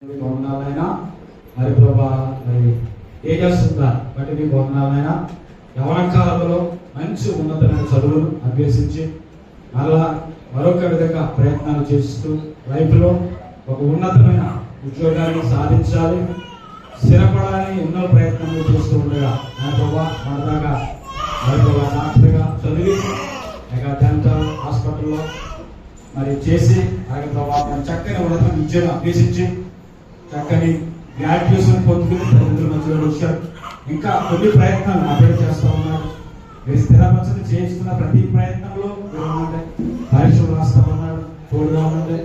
వందనాలైనా మరి ప్రభా మరి తేజస్సుగా బట్టి మీకు వందనాలైనా యవన కాలంలో మంచి ఉన్నతమైన చదువులు అభ్యసించి మళ్ళా మరొక విధంగా ప్రయత్నాలు చేస్తూ లైఫ్లో ఒక ఉన్నతమైన ఉద్యోగాన్ని సాధించాలి, స్థిరపడాలని ఎన్నో ప్రయత్నాలు చేస్తూ ఉండగా నా ప్రభా మనదాకా మరి ప్రభా డాక్టర్గా చదివి ఇక డెంటల్ హాస్పిటల్లో మరి చేసి అలాగే ప్రభా చక్కని ఉన్నత విద్యను అభ్యసించి చక్కని గ్రాడ్యుయేషన్ పొందుకుని తల్లిదండ్రుల మధ్యలో వచ్చారు. ఇంకా కొన్ని ప్రయత్నాలు అభివృద్ధి చేస్తూ ఉన్నారు. మీరు స్థిరపరచని చేస్తున్న ప్రతి ప్రయత్నంలో పరీక్షలు రాస్తూ ఉన్నారు. తోడుగా ఉండండి.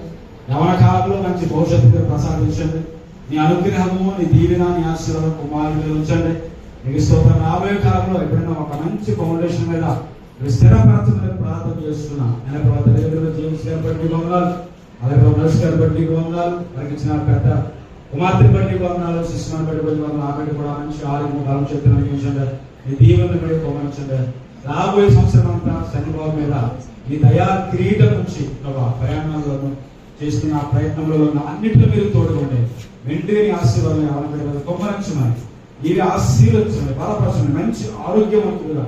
యవన కాలంలో మంచి భవిష్యత్తు ప్రసాదించండి. నీ అనుగ్రహము, నీ దీవెన, నీ ఆశీర్వాదం కుమారులు ఉంచండి. మీకు స్తోత్రం. రాబోయే కాలంలో ఎప్పుడైనా ఒక మంచి ఫౌండేషన్ మీద స్థిరపరచమని ప్రార్థన చేస్తున్నా. నేను తల్లిదండ్రులు జేమ్స్ గారి బట్టి వందనాలు, అలాగే నర్స్ గారి బట్టి వందనాలు, వారికి ఇచ్చిన పెద్ద కుమార్తె బట్టి వందనాలు, శిష్యుని బట్టి వందనాలు. ఆ బిడ్డ కూడా మంచి ఆరోగ్యం బలం శక్తిని అందించండి. మీ దీవెనలు బట్టి గమనించండి. రాబోయే సంవత్సరం అంతా శనివారం మీద మీ దయా కిరీటం నుంచి ప్రయాణాలను చేస్తున్న ప్రయత్నంలో అన్నింటిలో మీరు తోడుకోండి. వెంటనే ఆశీర్వాదం ఎవరి బిడ్డ మీద గొప్పరించమని, ఇవి ఆశీర్వదించండి, బలపరచండి, మంచి ఆరోగ్యవంతులుగా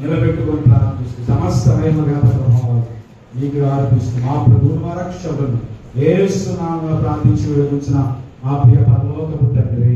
నిలబెట్టుకొని ప్రారంభిస్తూ సమస్తమైన ప్రభావాలు మీకు ఆరోపిస్తూ మా ప్రభువు మా రక్షకులను ఏస్తున్నామని ప్రార్థించి వేడుకొంచున్న మా ప్రియ పరలోకపు తండ్రి.